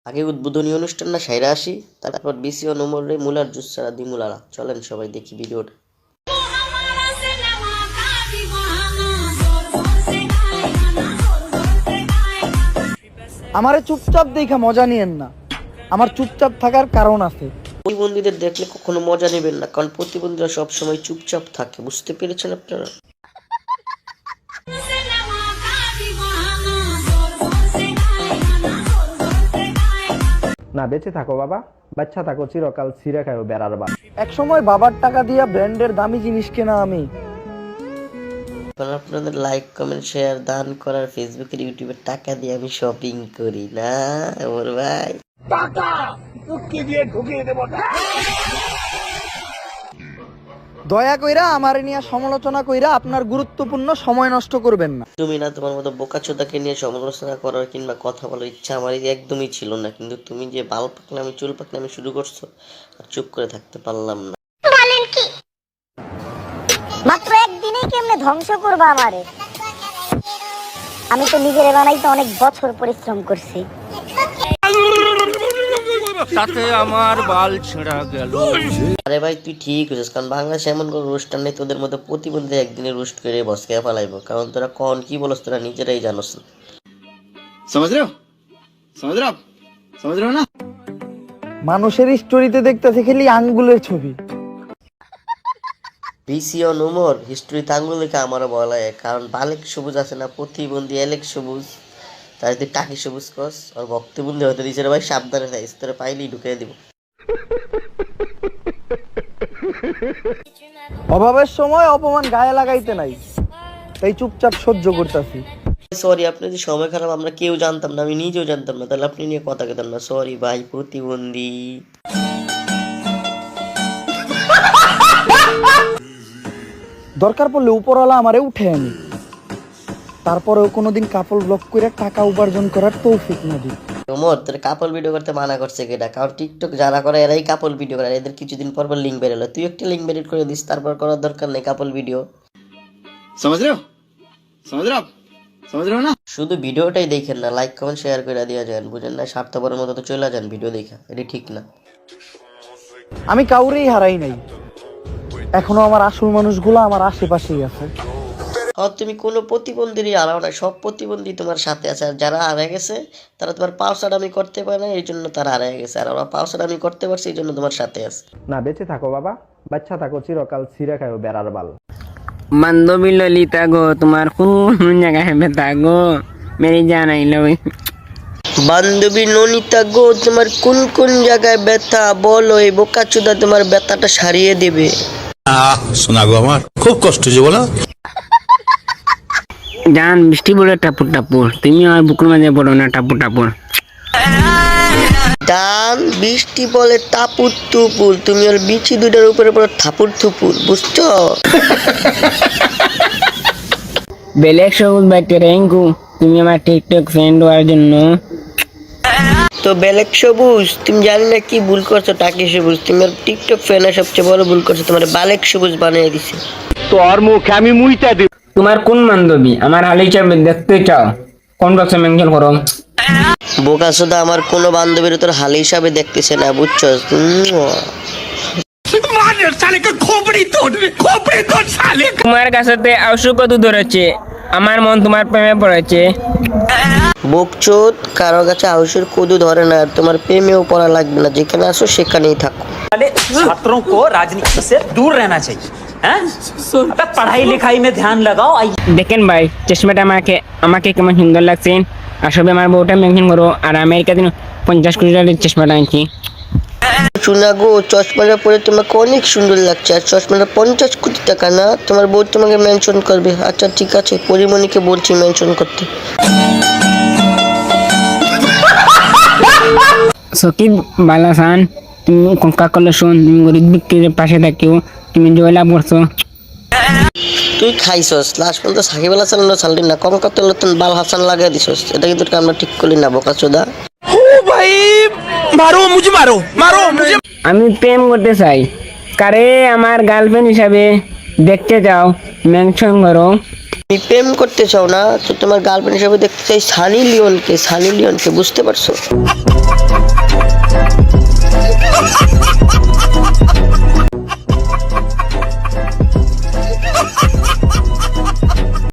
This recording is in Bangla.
আগে উদ্বোধনী অনুষ্ঠান না সাইরা আসি, তারপর বিসি ও নোমরে মুলার জুস ছাড়া দিমুলারা। চলেন সবাই দেখি ভিডিওটা। আমারে চুপচাপ দেখা মজা নিয়েন না, আমার চুপচাপ থাকার কারণ আছে। প্রতিবন্ধীদের দেখলে কখনো মজা নেবেন না, কারণ প্রতিবন্ধীরা সবসময় চুপচাপ থাকে। বুঝতে পেরেছেন আপনারা? না বেঁচে থাকো বাবা, বাচ্চা থাকো চিরকাল ছিঁড়ে খায়ও বেড়ার বাল। এক সময় বাবার টাকা দিয়া ব্র্যান্ডের দামি জিনিস কেনা আমি। আপনাদের লাইক কমেন্ট শেয়ার দান করার ফেসবুকের ইউটিউবের টাকা দিয়ে আমি শপিং করি না ওর ভাই। দয়া কইরা আমারে নিয়ে সমালোচনা কইরা আপনার গুরুত্বপূর্ণ সময় নষ্ট করবেন না। তুমি না, তোমার মতো বোকাচোদাকে নিয়ে সমালোচনা করার কিংবা কথা বলার ইচ্ছা আমার একদমই ছিল না, কিন্তু তুমি যে বাল পাকনামি চুল পাকনামি শুরু করছো, আর চুপ করে থাকতে পারলাম না। বলেন কি মাত্র একদিনেই কেমনে ধ্বংস করবা আমারে? আমি তো নিজেরে বানাইতে অনেক বছর পরিশ্রম করছি। তাতে আমার বাল ছেঁড়া গেল। আরে ভাই তুই ঠিক হয়েছিস, কারণ বাংলাদেশে এমন কোনো অনুষ্ঠান নেই তোদের মতো প্রতিবন্ধী একদিনে রোস্ট করে বসকে ফেলাইবো, কারণ তোরা কখন কি বলস তোরা নিজেরাই জানোস না। समझ रहे हो ना? মানুষের স্টোরিতে দেখতেছে খালি আঙ্গুলের ছবি। বিসি ও নোমর হিস্ট্রিতে আঙ্গুল দেখে আমারও বলা হয়, কারণ বালেক সবুজ আছে না, প্রতিবন্ধী এলেক সবুজ, তার তুই টাকি সবুজ কস আর বক্তবন্ধী হয়তো দিচ্ছে ভাই, সাবধানে থাকিস, তোরা পাইলেই ঢুকিয়ে দিব। অভাবের সময় অপমান গায়ে লাগাইতে নাই, তাই চুপচাপ সহ্য করতেছি। সরি, আপনি যে সময় খারাপ আমরা কেউ জানতাম না, আমি নিজেও জানতাম না, তাহলে আপনি নিয়ে কথা কেতাম না। সরি ভাই প্রতিবন্ধী। দরকার পড়লে উপরওয়ালা আমারে উঠে আনি, তারপরেও কোনোদিন কাপড় ব্লক করে টাকা উপার্জন করার তৌফিক না দিই। নোমর তোর কাপল ভিডিও করতে মানা করছে কেটা? কারণ টিকটক যারা করে এরাই কাপল ভিডিও করে, এদের কিছুদিন পর পর লিঙ্ক বেরোলো, তুই একটা লিঙ্ক বেরিয়ে করে দিস, তারপর করার দরকার নেই কাপল ভিডিও। समझ रहे हो? समझ रहे हो आप? समझ रहे हो ना? শুধু ভিডিওটাই দেখেন না, লাইক কমেন্ট শেয়ার করে দিয়ে যান, বুঝেন না? স্বার্থপরের মতো তো চলে যান ভিডিও দেখা, এটা ঠিক না। আমি কাউরেই হারাই নাই, এখনো আমার আসল মানুষগুলো আমার আশেপাশেই আছে। আর তুমি কোনো প্রতিবন্ধীরই হারাও না, সব প্রতিবন্ধী তোমার সাথে আছে। আর যারা হারা গেছে তারা তোমার পাওসাডামি করতে পারে না, এই জন্য তারা হারা গেছে, আর ওরা পাওসাডামি করতে পারছে এই জন্য তোমার সাথে আছে। না বেঁচে থাকো বাবা, বাচ্চা থাকো চিরকাল ছিঁড়ে খায়ও বেড়ার বাল। বান্ধবী ললিতা গো, তোমার কোন জায়গায় ব্যথা গো? মেরি জান আই লাভ। বান্ধবী ননিতা গো, তোমার কোন কোন জায়গায় ব্যথা বলো, এই বোকাচোদা তোমার ব্যথাটা সারিয়ে দেবে। শোনা গো আমার খুব কষ্ট হচ্ছে বলো। জান বৃষ্টি বলে টাপুর টাপুর, তুমি আমার বুকুর মাঝে পড়ো না টাপুর টাপুর। দান বৃষ্টি বলে টাপুর টুপুর, তুমি ওর বিচি দুটার উপরে পড়ো থাপুর থুপুর, বুঝছো? বেলেক সবুজ বাইতে রেঙ্কু, তুমি আমার টিকটক ফ্রেন্ড হওয়ার জন্য। তো বেলেক সবুজ তুমি জানি না কি ভুল করছো, টাকি সবুজ তুমি ওর টিকটক ফ্যানের সবচেয়ে বড় ভুল করছো, তোমার বালেক সবুজ বানিয়ে দিছে। তোমার কোন বান্ধবী আমার হাল হিসাবে দেখতে চাও? কোন বক্সে মেনশন করো। বোকাচোদা আমার কোনো বান্ধবীর তোর হাল হিসাবে দেখতেছে না, বুঝছো? তোমার কাছে আশু কত ধরেছে, আমার মন তোমার প্রেমে পড়েছে। বকচোদ কারো কাছে আউসের কদু ধরে না, আর তোমার প্রেমেও পড়া লাগবে না, যেখানে আসো সেখানেই থাকো। छात्रों को राजनीति से दूर रहना चाहिए, हैं? अबे पढ़ाई लिखाई में ध्यान लगाओ। দেখেন ভাই চশমাটা আমাকে কেমন সুন্দর লাগছে, আসলে আমার বউটা মেনশন করো। আর আমেরিকা দিন 50 কোটি টাকার চশমাটা আনছি। শোনা গো, চশমাটা পরে তোমাকে অনেক সুন্দর লাগছে, আর চশমাটা 50 কোটি টাকা না, তোমার বউ তোমাকে মেনশন করবে। আচ্ছা ঠিক আছে, পরিমণিকে বলছি মেনশন করতে। সকিব বালাসান, তুমি কাকলে শোন, তুমি গরিব ব্যক্তির পাশে থাকিও, তুমি জয়লাভ করছো। তুই খাইছস লাস্ট পর্যন্ত সাকিব আল হাসান ছাড়লি না, কম কত নতুন বাল হাসান লাগাই দিছস, এটা কিন্তু আমরা ঠিক করলি না বোকাচোদা। আমি প্রেম করতে চাই, কারে আমার গার্লফ্রেন্ড হিসাবে দেখতে চাও মেনশন করো। তুমি প্রেম করতে চাও না তো তোমার গার্লফ্রেন্ড হিসেবে দেখতে চাই সানি লিওনকে বুঝতে পারছো?